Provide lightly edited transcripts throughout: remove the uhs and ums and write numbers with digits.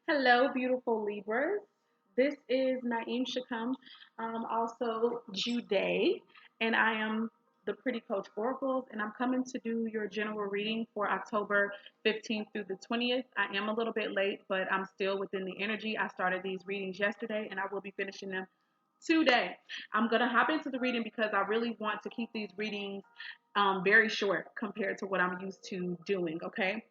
Hello, beautiful Libras. This is Naeem Shakam, also Juday, and I am the Pretty Coach Oracles, and I'm coming to do your general reading for October 15th through the 20th. I am a little bit late, but I'm still within the energy. I started these readings yesterday, and I will be finishing them today. I'm going to hop into the reading because I really want to keep these readings very short compared to what I'm used to doing, okay?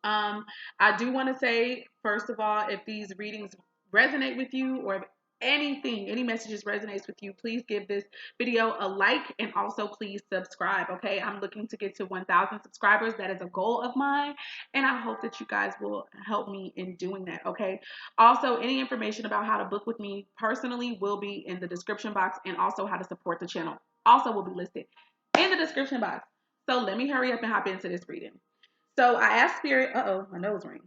Um, I do want to say, first of all, if these readings resonate with you or if any messages resonates with you, please give this video a like and also please subscribe, okay? I'm looking to get to 1,000 subscribers. That is a goal of mine, and I hope that you guys will help me in doing that, okay? Also, any information about how to book with me personally will be in the description box, and also how to support the channel also will be listed in the description box. So let me hurry up and hop into this reading. So I asked Spirit, my nose ring.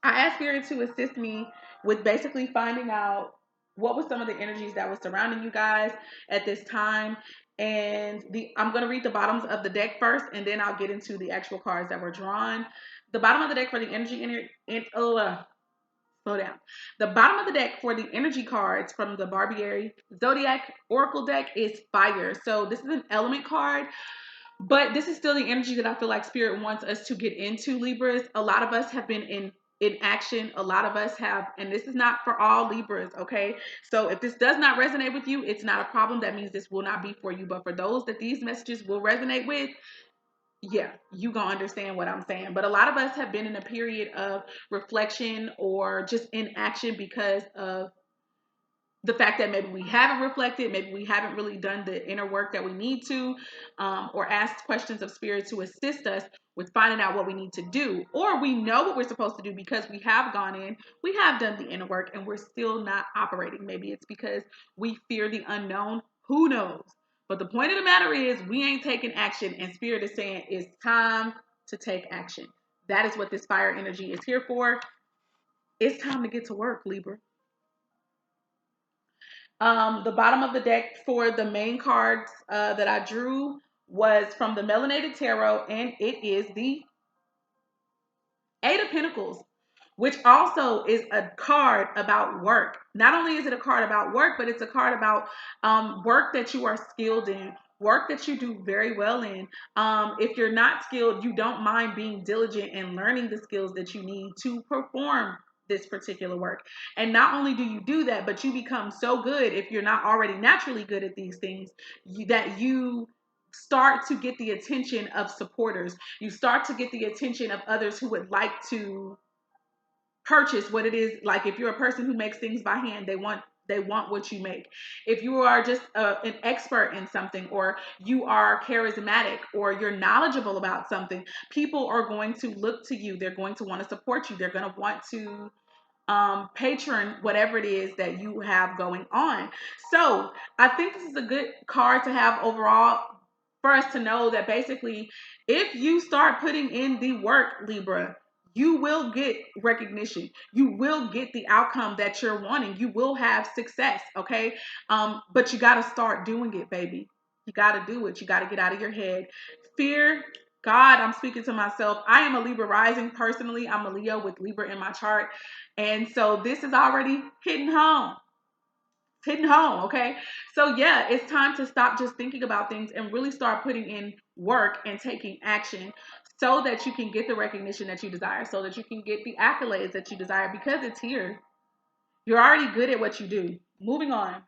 I asked Spirit to assist me with basically finding out what was some of the energies that was surrounding you guys at this time. And I'm going to read the bottoms of the deck first, and then I'll get into the actual cards that were drawn. The bottom of the deck for the slow down. The bottom of the deck for the energy cards from the Barbieri Zodiac Oracle deck is fire. So this is an element card. But this is still the energy that I feel like Spirit wants us to get into, Libras. A lot of us have been in action. A lot of us have, and this is not for all Libras, okay? So if this does not resonate with you, it's not a problem. That means this will not be for you. But for those that these messages will resonate with, yeah, you gonna understand what I'm saying. But a lot of us have been in a period of reflection or just inaction because of the fact that maybe we haven't reflected, maybe we haven't really done the inner work that we need to, or asked questions of Spirit to assist us with finding out what we need to do. Or we know what we're supposed to do because we have gone in, we have done the inner work, and we're still not operating. Maybe it's because we fear the unknown. Who knows? But the point of the matter is, we ain't taking action, and Spirit is saying it's time to take action. That is what this fire energy is here for. It's time to get to work, Libra. The bottom of the deck for the main cards that I drew was from the Melanated Tarot, and it is the Eight of Pentacles, which also is a card about work. Not only is it a card about work, but it's a card about work that you are skilled in, work that you do very well in. If you're not skilled, you don't mind being diligent and learning the skills that you need to perform this particular work. And not only do you do that, but you become so good, if you're not already naturally good at these things, that you start to get the attention of supporters. You start to get the attention of others who would like to purchase what it is. Like if you're a person who makes things by hand, they want what you make. If you are just an expert in something, or you are charismatic, or you're knowledgeable about something, people are going to look to you. They're going to want to support you. They're going to want to patron whatever it is that you have going on. So I think this is a good card to have overall, for us to know that basically, if you start putting in the work, Libra, you will get recognition. You will get the outcome that you're wanting. You will have success, okay? But you got to start doing it, baby. You got to do it. You got to get out of your head. Fear, God, I'm speaking to myself. I am a Libra rising personally. I'm a Leo with Libra in my chart. And so this is already hitting home. Hitting home, okay? So yeah, it's time to stop just thinking about things and really start putting in work and taking action, so that you can get the recognition that you desire, so that you can get the accolades that you desire, because it's here. You're already good at what you do. Moving on.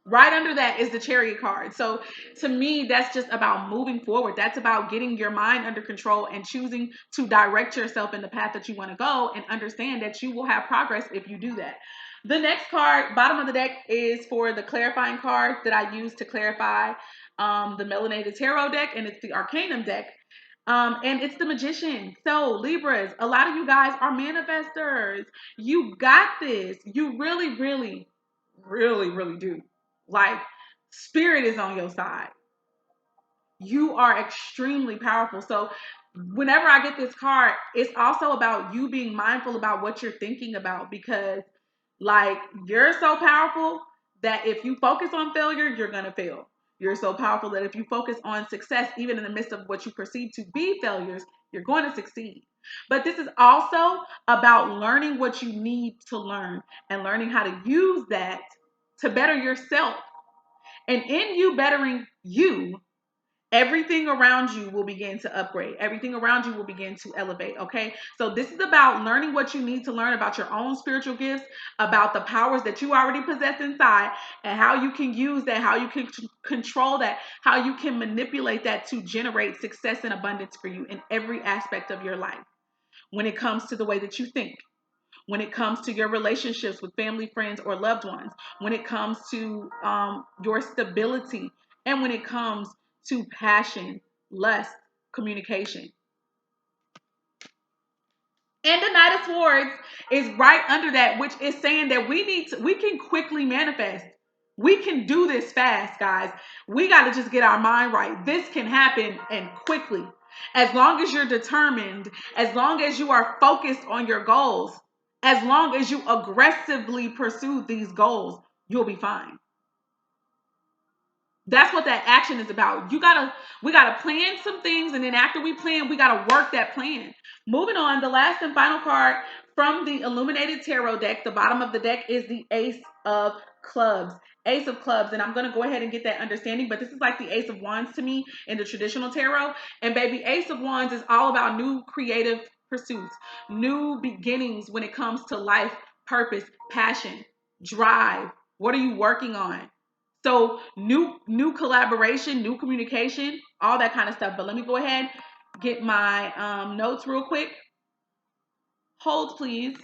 Right under that is the Chariot card. So to me, that's just about moving forward. That's about getting your mind under control and choosing to direct yourself in the path that you want to go, and understand that you will have progress if you do that. The next card, bottom of the deck, is for the clarifying cards that I use to clarify the Melanated Tarot deck, and it's the Arcanum deck. And it's the Magician. So Libras, a lot of you guys are manifestors. You got this. You really, really, really, really do. Like, Spirit is on your side. You are extremely powerful. So whenever I get this card, it's also about you being mindful about what you're thinking about, because like, you're so powerful that if you focus on failure, you're going to fail. You're so powerful that if you focus on success, even in the midst of what you perceive to be failures, you're going to succeed. But this is also about learning what you need to learn and learning how to use that to better yourself. And in you bettering you, everything around you will begin to upgrade. Everything around you will begin to elevate. Okay. So this is about learning what you need to learn about your own spiritual gifts, about the powers that you already possess inside, and how you can use that, how you can control that, how you can manipulate that to generate success and abundance for you in every aspect of your life. When it comes to the way that you think, when it comes to your relationships with family, friends, or loved ones, when it comes to your stability, and when it comes to passion, lust, communication. And the Knight of Swords is right under that, which is saying that we can quickly manifest. We can do this fast, guys. We got to just get our mind right. This can happen and quickly. As long as you're determined, as long as you are focused on your goals, as long as you aggressively pursue these goals, you'll be fine. That's what that action is about. We gotta plan some things, and then after we plan, we gotta work that plan. Moving on, the last and final card from the Illuminated Tarot deck, the bottom of the deck is the Ace of Clubs. Ace of Clubs, and I'm gonna go ahead and get that understanding, but this is like the Ace of Wands to me in the traditional tarot. And baby, Ace of Wands is all about new creative pursuits, new beginnings when it comes to life, purpose, passion, drive. What are you working on? So new collaboration, new communication, all that kind of stuff. But let me go ahead, get my notes real quick. Hold, please.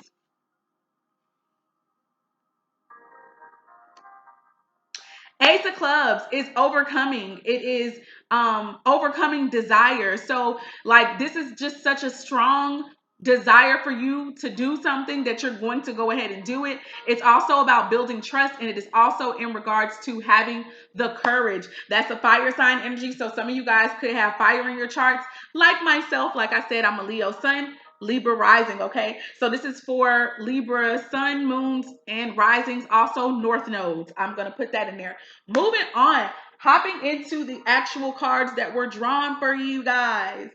Ace of Clubs is overcoming. It is overcoming desire. So like this is just such a strong desire for you to do something that you're going to go ahead and do it. It's also about building trust, and it is also in regards to having the courage. That's a fire sign energy. So some of you guys could have fire in your charts. Like myself, like I said, I'm a Leo sun, Libra rising, okay? So this is for Libra sun, moons, and risings, also north nodes. I'm going to put that in there. Moving on, hopping into the actual cards that were drawn for you guys.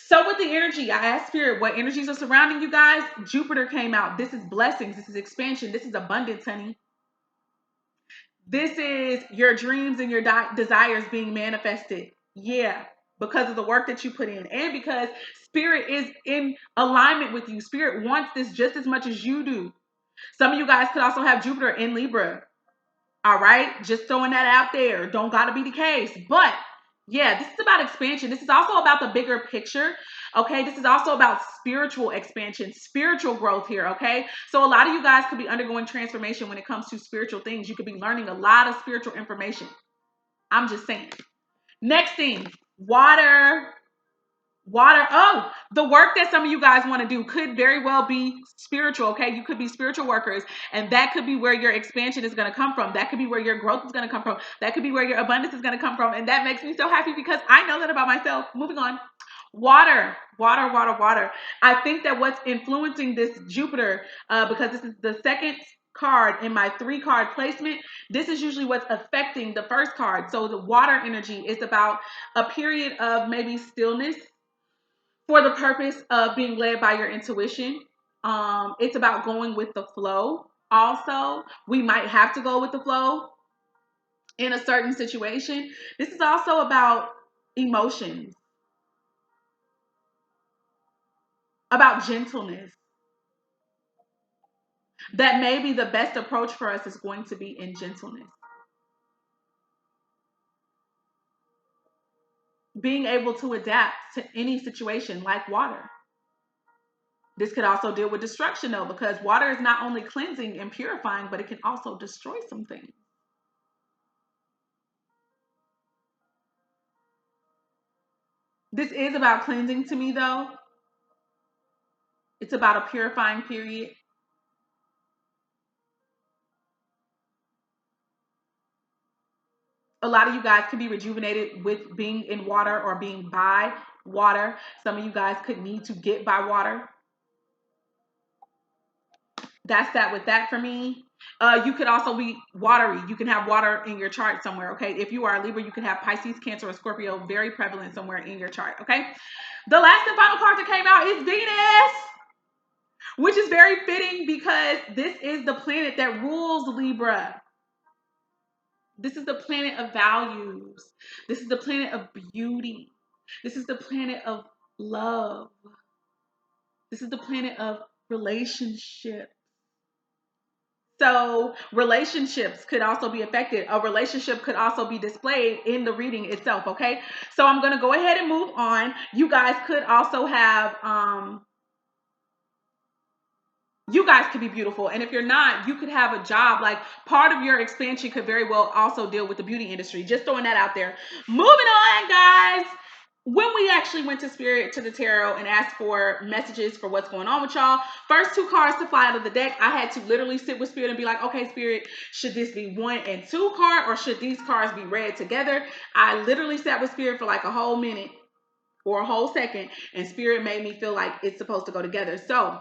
So with the energy, I asked Spirit, what energies are surrounding you guys? Jupiter came out. This is blessings. This is expansion. This is abundance, honey. This is your dreams and your desires being manifested. Yeah, because of the work that you put in, and because Spirit is in alignment with you. Spirit wants this just as much as you do. Some of you guys could also have Jupiter in Libra. All right, just throwing that out there. Don't gotta be the case, but yeah, this is about expansion. This is also about the bigger picture. Okay, this is also about spiritual expansion, spiritual growth here. Okay, so a lot of you guys could be undergoing transformation when it comes to spiritual things. You could be learning a lot of spiritual information. I'm just saying. Next thing, water. Water. Oh, the work that some of you guys want to do could very well be spiritual. Okay, you could be spiritual workers, and that could be where your expansion is going to come from. That could be where your growth is going to come from. That could be where your abundance is going to come from, and that makes me so happy because I know that about myself. Moving on. Water, water, water, water. I think that what's influencing this Jupiter, because this is the second card in my 3-card placement, this is usually what's affecting the first card. So the water energy is about a period of maybe stillness for the purpose of being led by your intuition. It's about going with the flow. Also, we might have to go with the flow in a certain situation. This is also about emotions, about gentleness. That maybe the best approach for us is going to be in gentleness. Being able to adapt to any situation like water. This could also deal with destruction though, because water is not only cleansing and purifying, but it can also destroy some things. This is about cleansing to me though. It's about a purifying period. A lot of you guys could be rejuvenated with being in water or being by water. Some of you guys could need to get by water. That's that with that for me. You could also be watery. You can have water in your chart somewhere, okay? If you are a Libra, you can have Pisces, Cancer, or Scorpio very prevalent somewhere in your chart, okay? The last and final card that came out is Venus, which is very fitting because this is the planet that rules Libra. This is the planet of values. This is the planet of beauty. This is the planet of love. This is the planet of relationship. So relationships could also be affected. A relationship could also be displayed in the reading itself, okay? So I'm going to go ahead and move on. You guys could also have you guys could be beautiful. And if you're not, you could have a job. Like part of your expansion could very well also deal with the beauty industry. Just throwing that out there. Moving on, guys. When we actually went to Spirit, to the tarot, and asked for messages for what's going on with y'all, first two cards to fly out of the deck, I had to literally sit with Spirit and be like, okay, Spirit, should this be 1 and 2 card, or should these cards be read together? I literally sat with Spirit for like a whole minute or a whole second, and Spirit made me feel like it's supposed to go together. So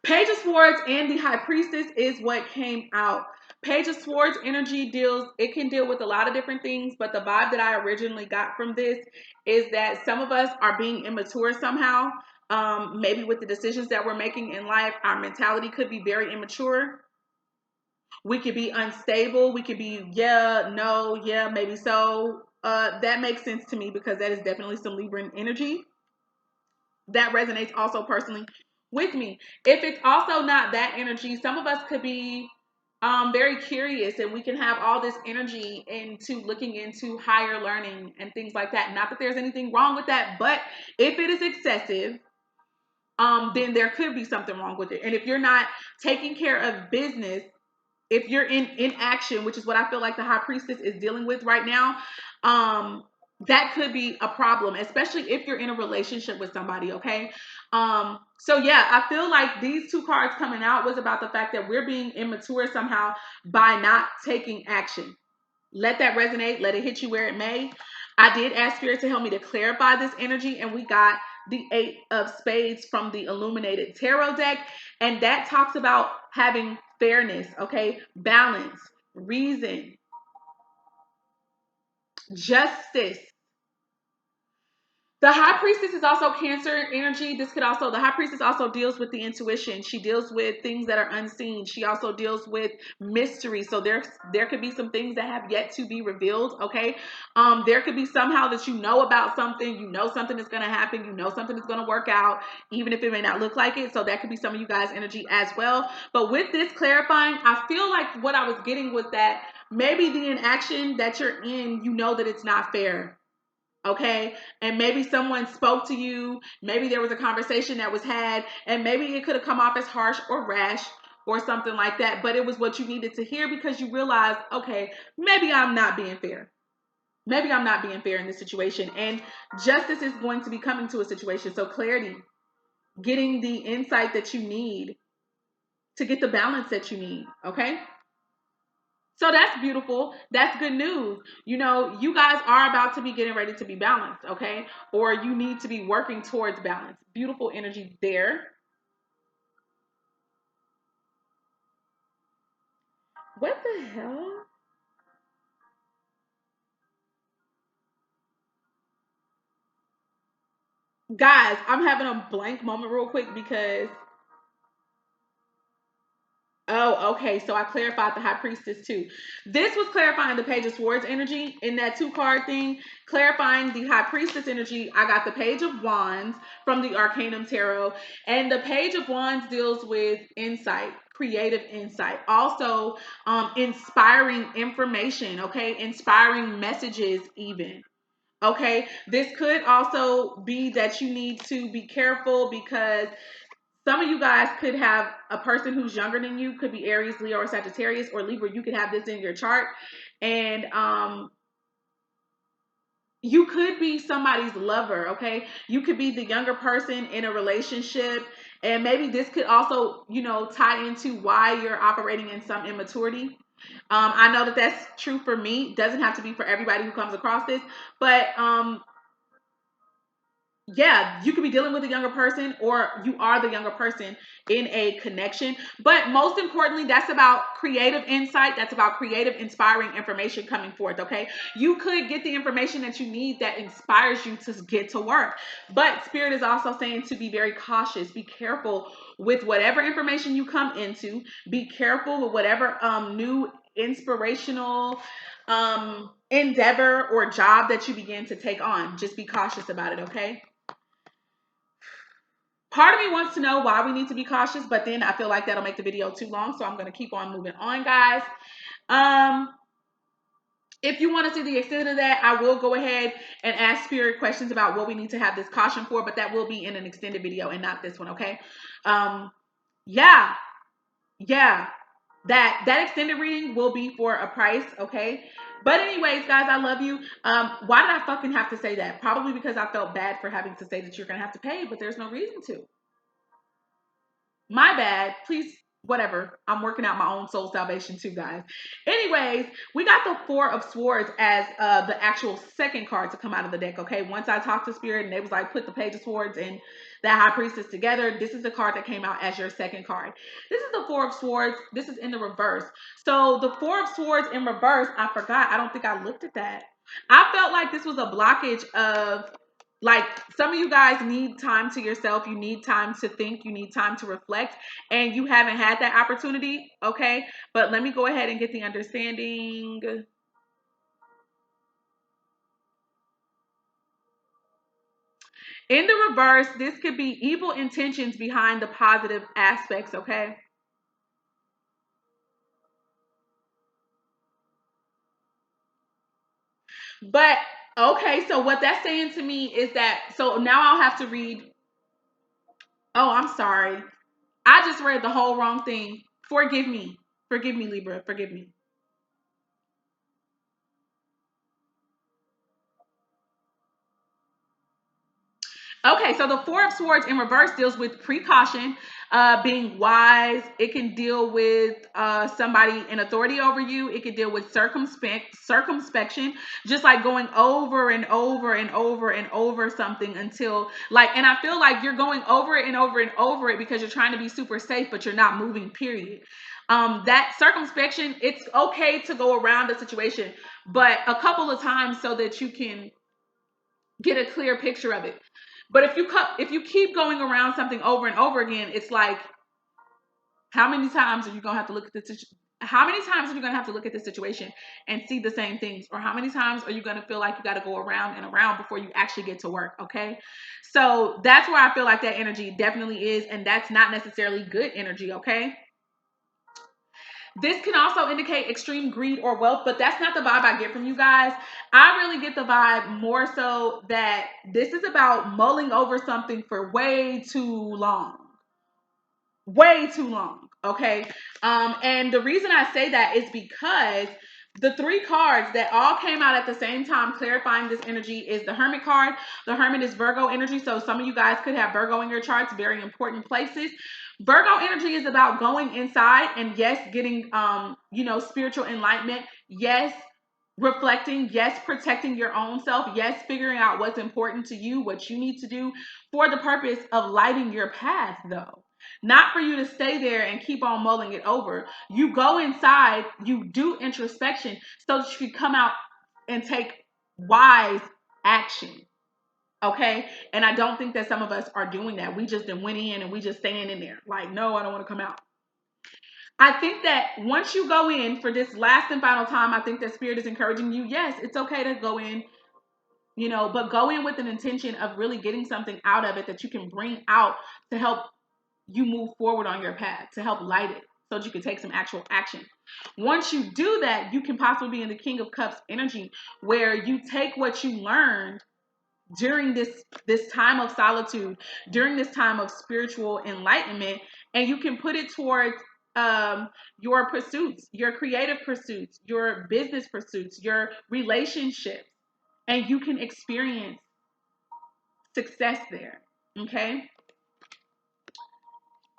Page of Swords and the High Priestess is what came out. Page of Swords energy it can deal with a lot of different things, but the vibe that I originally got from this is that some of us are being immature somehow. Maybe with the decisions that we're making in life, our mentality could be very immature. We could be unstable. We could be, yeah, no, yeah, maybe so. That makes sense to me because that is definitely some Libran energy. That resonates also personally with me. If it's also not that energy, some of us could be very curious, and we can have all this energy into looking into higher learning and things like that. Not that there's anything wrong with that, but if it is excessive, then there could be something wrong with it. And if you're not taking care of business, if you're in action, which is what I feel like the High Priestess is dealing with right now, that could be a problem, especially if you're in a relationship with somebody, okay? So yeah, I feel like these two cards coming out was about the fact that we're being immature somehow by not taking action. Let that resonate. Let it hit you where it may. I did ask Spirit to help me to clarify this energy, and we got the 8 of Spades from the Illuminated Tarot deck, and that talks about having fairness, okay? Balance, reason, justice. The High Priestess is also Cancer energy. The High Priestess also deals with the intuition. She deals with things that are unseen. She also deals with mystery. So there could be some things that have yet to be revealed, okay? There could be somehow that you know about something. You know something is going to happen. You know something is going to work out, even if it may not look like it. So that could be some of you guys' energy as well. But with this clarifying, I feel like what I was getting was that maybe the inaction that you're in, you know that it's not fair. Okay. And maybe someone spoke to you. Maybe there was a conversation that was had, and maybe it could have come off as harsh or rash or something like that. But it was what you needed to hear because you realized, okay, maybe I'm not being fair. Maybe I'm not being fair in this situation. And justice is going to be coming to a situation. So clarity, getting the insight that you need to get the balance that you need. Okay. So that's beautiful. That's good news. You know, you guys are about to be getting ready to be balanced, okay? Or you need to be working towards balance. Beautiful energy there. What the hell? Guys, I'm having a blank moment real quick because oh, okay. So I clarified the High Priestess too. This was clarifying the Page of Swords energy in that 2-card thing. Clarifying the High Priestess energy, I got the Page of Wands from the Arcanum Tarot. And the Page of Wands deals with insight, creative insight. Also, inspiring information, okay? Inspiring messages even. Okay, this could also be that you need to be careful because some of you guys could have a person who's younger than you, could be Aries, Leo, or Sagittarius, or Libra. You could have this in your chart. And you could be somebody's lover, okay? You could be the younger person in a relationship. And maybe this could also, you know, tie into why you're operating in some immaturity. I know that that's true for me. Doesn't have to be for everybody who comes across this. But yeah, you could be dealing with a younger person or you are the younger person in a connection. But most importantly, that's about creative insight. That's about creative, inspiring information coming forth. Okay. You could get the information that you need that inspires you to get to work. But Spirit is also saying to be very cautious, be careful with whatever information you come into, be careful with whatever new inspirational endeavor or job that you begin to take on. Just be cautious about it. Okay. Part of me wants to know why we need to be cautious, but then I feel like that'll make the video too long, so I'm going to keep on moving on, guys. Um, if you want to see the extent of that, I will go ahead and ask Spirit questions about what we need to have this caution for, but that will be in an extended video and not this one, okay? Yeah, yeah. That extended reading will be for a price, okay? But anyways, guys, I love you. Why did I fucking have to say that? Probably because I felt bad for having to say that you're going to have to pay, but there's no reason to. My bad. Please, whatever. I'm working out my own soul salvation too, guys. Anyways, we got the Four of Swords as the actual second card to come out of the deck, okay? Once I talked to Spirit and they was like, put the Page of Swords and the High Priestess together, this is the card that came out as your second card. This is the Four of Swords. This is in the reverse. So the Four of Swords in reverse, I forgot. I don't think I looked at that. I felt like this was a blockage of, like, some of you guys need time to yourself. You need time to think. You need time to reflect. And you haven't had that opportunity. Okay. But let me go ahead and get the understanding. In the reverse, this could be evil intentions behind the positive aspects. Okay. But okay. So what that's saying to me is that, so now I'll have to read. Oh, I'm sorry. I just read the whole wrong thing. Forgive me. Forgive me, Libra. Forgive me. Okay, so the Four of Swords in reverse deals with precaution, being wise. It can deal with somebody in authority over you. It can deal with circumspection, just like going over and over and over and over something until, like, and I feel like you're going over it and over and over it because you're trying to be super safe, but you're not moving, period. That circumspection, it's okay to go around the situation, but a couple of times so that you can get a clear picture of it. But if you keep going around something over and over again, it's like, how many times are you gonna have to look at this? How many times are you gonna have to look at this situation and see the same things? Or how many times are you gonna feel like you got to go around and around before you actually get to work? Okay, so that's where I feel like that energy definitely is, and that's not necessarily good energy. Okay. This can also indicate extreme greed or wealth, but that's not the vibe I get from you guys. I really get the vibe more so that this is about mulling over something for way too long. Way too long. Okay. And the reason I say that is because the three cards that all came out at the same time clarifying this energy is the Hermit card. The Hermit is Virgo energy. So some of you guys could have Virgo in your charts, very important places. Virgo energy is about going inside and, yes, getting spiritual enlightenment. Yes, reflecting. Yes, protecting your own self. Yes, figuring out what's important to you, what you need to do for the purpose of lighting your path, though. Not for you to stay there and keep on mulling it over. You go inside, you do introspection so that you can come out and take wise action. Okay. And I don't think that some of us are doing that. We just went in and we just staying in there. Like, no, I don't want to come out. I think that once you go in for this last and final time, I think that Spirit is encouraging you. Yes, it's okay to go in, but go in with an intention of really getting something out of it that you can bring out to help you move forward on your path, to help light it so that you can take some actual action. Once you do that, you can possibly be in the King of Cups energy, where you take what you learned during this time of solitude, during this time of spiritual enlightenment, and you can put it towards your pursuits, your creative pursuits, your business pursuits, your relationships, and you can experience success there. Okay.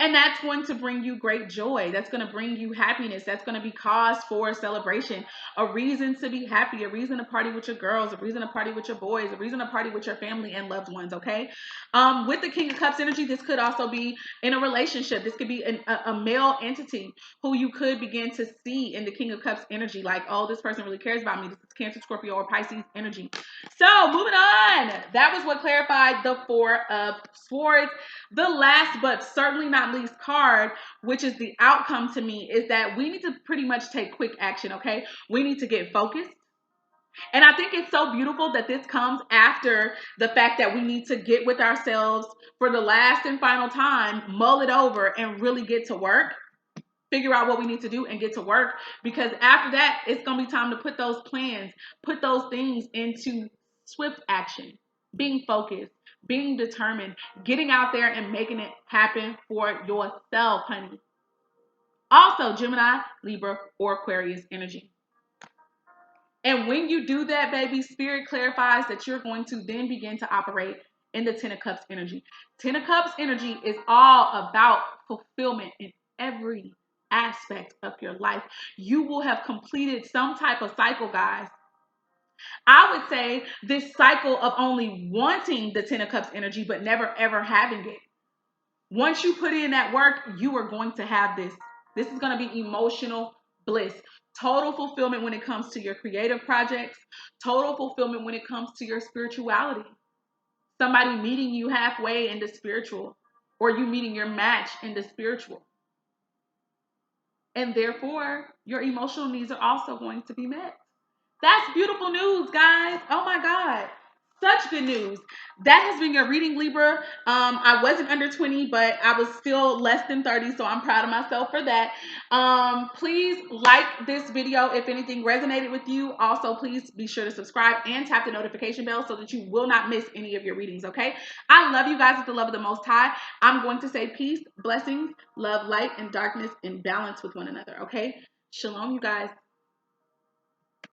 And that's going to bring you great joy. That's going to bring you happiness. That's going to be cause for celebration, a reason to be happy, a reason to party with your girls, a reason to party with your boys, a reason to party with your family and loved ones, okay? With the King of Cups energy, this could also be in a relationship. This could be a male entity who you could begin to see in the King of Cups energy, like, oh, this person really cares about me. This is Cancer, Scorpio, or Pisces energy. So moving on. That was what clarified the Four of Swords. The last but certainly not least card, which is the outcome to me, is that we need to pretty much take quick action, okay? We need to get focused. And I think it's so beautiful that this comes after the fact that we need to get with ourselves for the last and final time, mull it over, and really get to work. Figure out what we need to do and get to work, because after that, it's going to be time to put those plans, put those things into swift action, being focused, being determined, getting out there and making it happen for yourself, honey. Also, Gemini, Libra, or Aquarius energy. And when you do that, baby, Spirit clarifies that you're going to then begin to operate in the Ten of Cups energy. Ten of Cups energy is all about fulfillment in every aspect of your life. You will have completed some type of cycle, guys. I would say this cycle of only wanting the Ten of Cups energy, but never ever having it. Once you put in that work, you are going to have this. This is going to be emotional bliss. Total fulfillment when it comes to your creative projects. Total fulfillment when it comes to your spirituality. Somebody meeting you halfway in the spiritual, or you meeting your match in the spiritual. And therefore, your emotional needs are also going to be met. That's beautiful news, guys. Oh my God. Such good news. That has been your reading, Libra. I wasn't under 20, but I was still less than 30, so I'm proud of myself for that. Please like this video if anything resonated with you. Also, please be sure to subscribe and tap the notification bell so that you will not miss any of your readings, okay? I love you guys with the love of the Most High. I'm going to say peace, blessings, love, light, and darkness in balance with one another, okay? Shalom, you guys.